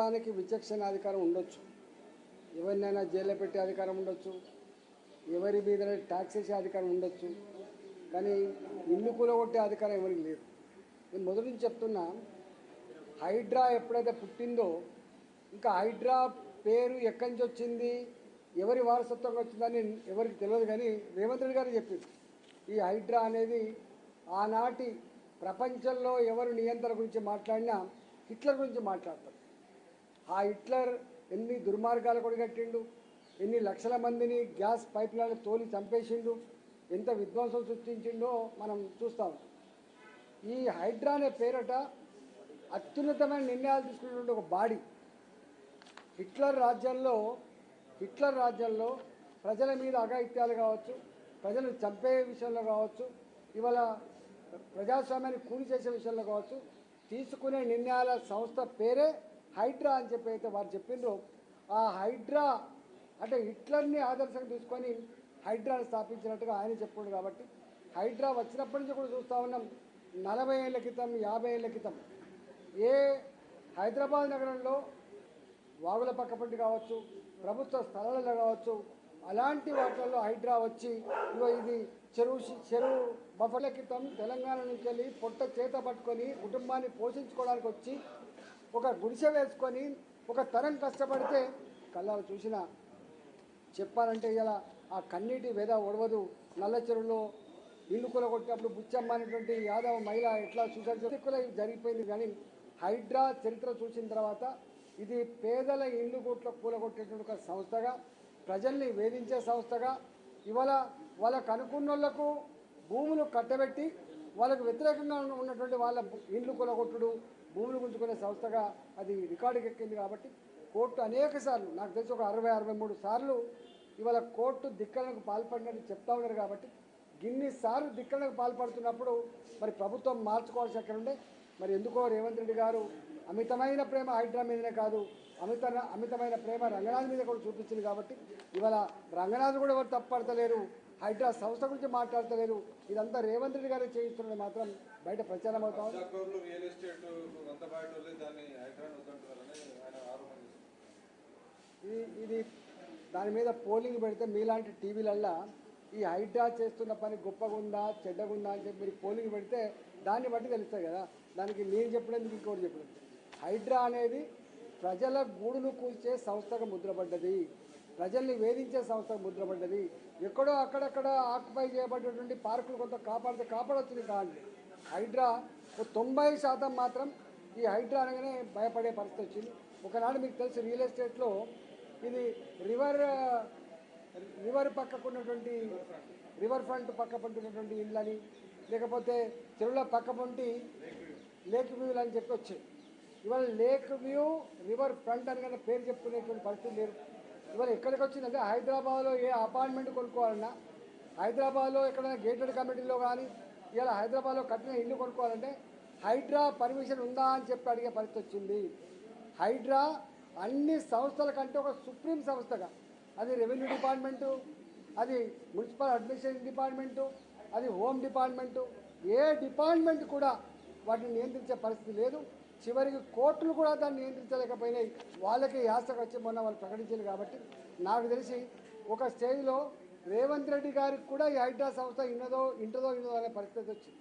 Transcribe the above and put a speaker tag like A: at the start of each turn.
A: ప్రభుత్వానికి విచక్షణ అధికారం ఉండొచ్చు, ఎవరినైనా జైల్లో పెట్టే అధికారం ఉండొచ్చు, ఎవరి మీద ట్యాక్స్ వేసే అధికారం ఉండొచ్చు, కానీ ఇల్లు కూలగొట్టే అధికారం ఎవరికి లేదు. నేను మొదటి నుంచి చెప్తున్నా, హైడ్రా ఎప్పుడైతే పుట్టిందో ఇంకా హైడ్రా పేరు ఎక్కడి నుంచి వచ్చింది, ఎవరి వారసత్వంగా వచ్చిందని ఎవరికి తెలియదు. కానీ రేవంత్ రెడ్డి గారు చెప్పింది, ఈ హైడ్రా అనేది ఆనాటి ప్రపంచంలో ఎవరు నియంత్రణ గురించి మాట్లాడినా హిట్లర్ గురించి మాట్లాడతారు. ఆ హిట్లర్ ఎన్ని దుర్మార్గాలు కొడిగట్టిండు, ఎన్ని లక్షల మందిని గ్యాస్ పైప్లను తోలి చంపేసిండు, ఎంత విధ్వంసం సృష్టించిండో మనం చూస్తూ ఉంటాం. ఈ హైడ్రా అనే పేరట అత్యున్నతమైన నిర్ణయాలు తీసుకున్నటువంటి ఒక బాడీ. హిట్లర్ రాజ్యంలో ప్రజల మీద అఘాయిత్యాలు కావచ్చు, ప్రజలను చంపే విషయంలో కావచ్చు, ఇవాళ ప్రజాస్వామ్యాన్ని కూలి చేసే విషయంలో కావచ్చు, తీసుకునే నిర్ణయాల సంస్థ పేరే హైడ్రా అని చెప్పి అయితే వారు చెప్పిండ్రో, ఆ హైడ్రా అంటే హిట్లర్ని ఆదర్శంగా తీసుకొని హైడ్రాను స్థాపించినట్టుగా ఆయన చెప్పుకుండు. కాబట్టి హైడ్రా వచ్చినప్పటి నుంచి కూడా చూస్తూ ఉన్నాం. 40 ఏళ్ల క్రితం, 50 ఏళ్ల క్రితం ఏ హైదరాబాద్ నగరంలో వాగుల పక్కపంటి కావచ్చు, ప్రభుత్వ స్థలాలలో కావచ్చు, అలాంటి వాటిల్లో హైడ్రా వచ్చి ఇది చెరువు బఫర్ల క్రితం తెలంగాణ నుంచి వెళ్ళి పొట్ట చేత పట్టుకొని కుటుంబాన్ని పోషించుకోవడానికి వచ్చి ఒక గుడిసె వేసుకొని ఒక తరం కష్టపడితే కళ్ళాలు చూసిన చెప్పాలంటే ఇలా ఆ కన్నీటి వేద ఒడవదు. నల్ల చెరువులో ఇల్లు కూలగొట్టినప్పుడు బుచ్చమ్మ అనేటువంటి యాదవ మహిళ ఎట్లా సూసైడ్ జరిగిపోయింది. కానీ హైడ్రా చరిత్ర చూసిన తర్వాత ఇది పేదల ఇల్లు కూలగొట్టేటువంటి ఒక సంస్థగా, ప్రజల్ని వేధించే సంస్థగా, ఇవాళ వాళ్ళకు అనుకున్నోళ్లకు భూములు కట్టబెట్టి వాళ్ళకు వ్యతిరేకంగా ఉన్నటువంటి వాళ్ళ ఇండ్లు కూలగొట్టుడు, భూములు గుంజుకునే సంస్థగా అది రికార్డుకి ఎక్కింది. కాబట్టి కోర్టు అనేక సార్లు, నాకు తెలిసి ఒక 60-63 సార్లు ఇవాళ కోర్టు ధిక్కరణకు పాల్పడినట్టు చెప్తా ఉన్నారు. కాబట్టి గిన్నిసార్లు ధిక్కరణకు పాల్పడుతున్నప్పుడు మరి ప్రభుత్వం మార్చుకోవాల్సి అక్కడ ఉండే. మరి ఎందుకో రేవంత్ రెడ్డి గారు అమితమైన ప్రేమ హైడ్రా మీదనే కాదు, అమితమైన ప్రేమ రంగనాథ్ మీద కూడా చూపించింది. కాబట్టి ఇవాళ రంగనాథ్ కూడా ఎవరు తప్పడతలేరు, హైడ్రా సంస్థ గురించి మాట్లాడతలేరు. ఇదంతా రేవంత్ రెడ్డి గారు చేయిస్తున్నది మాత్రం బయట ప్రచారం అవుతా ఉంది. ఇది దాని మీద పోలింగ్ పెడితే మీలాంటి టీవీలల్లా ఈ హైడ్రా చేస్తున్న పని గొప్పగా ఉందా చెడ్డగా ఉందా అని చెప్పి మీరు పోలింగ్ పెడితే దాన్ని బట్టి తెలుస్తుంది కదా. దానికి నేను చెప్పడానికి ఇంకోటి చెప్పలేదు. హైడ్రా అనేది ప్రజల గూడును కూల్చే సంస్థగా ముద్రపడ్డది, ప్రజల్ని వేధించే సంస్థగా ముద్రపడ్డది. ఎక్కడో అక్కడక్కడ ఆక్యుపై చేయబడినటువంటి పార్కులు కొంత కాపాడొచ్చింది కాదు. హైడ్రా 90% మాత్రం ఈ హైడ్రా అనగానే భయపడే పరిస్థితి వచ్చింది. ఒకనాడు మీకు తెలిసి రియల్ ఎస్టేట్లో ఇది రివర్ పక్కకున్నటువంటి రివర్ ఫ్రంట్ పక్క పంటున్నటువంటి ఇళ్ళని, లేకపోతే చెరువుల పక్క పంటి లేక్ వ్యూలు అని చెప్పి వచ్చాయి. ఇవాళ లేక్ వ్యూ రివర్ ఫ్రంట్ అని కానీ పేరు చెప్పుకునేటువంటి పరిస్థితి లేదు. ఇవాళ ఎక్కడికి వచ్చిందంటే హైదరాబాద్లో ఏ అపార్ట్మెంట్ కొనుక్కోవాలన్నా, హైదరాబాద్లో ఎక్కడైనా గేటెడ్ కమ్యూనిటీలో కానీ ఇవాళ హైదరాబాద్లో కట్టిన ఇల్లు కొనుక్కోవాలంటే హైడ్రా పర్మిషన్ ఉందా అని చెప్పి అడిగే పరిస్థితి వచ్చింది. హైడ్రా అన్ని సంస్థల కంటే ఒక సుప్రీం సంస్థగా, అది రెవెన్యూ డిపార్ట్మెంటు, అది మున్సిపల్ అడ్మినిస్ట్రేషన్ డిపార్ట్మెంటు, అది హోమ్ డిపార్ట్మెంటు, ఏ డిపార్ట్మెంట్ కూడా వాటిని నియంత్రించే పరిస్థితి లేదు. చివరికి కోర్టులు కూడా దాన్ని నియంత్రించలేకపోయినాయి. వాళ్ళకి యాసకు వచ్చి మొన్న వాళ్ళు ప్రకటించారు. కాబట్టి నాకు తెలిసి ఒక స్టేజ్లో రేవంత్ రెడ్డి గారికి కూడా ఈ హైడ్రా సంస్థ ఇంటదో అనే పరిస్థితి వచ్చింది.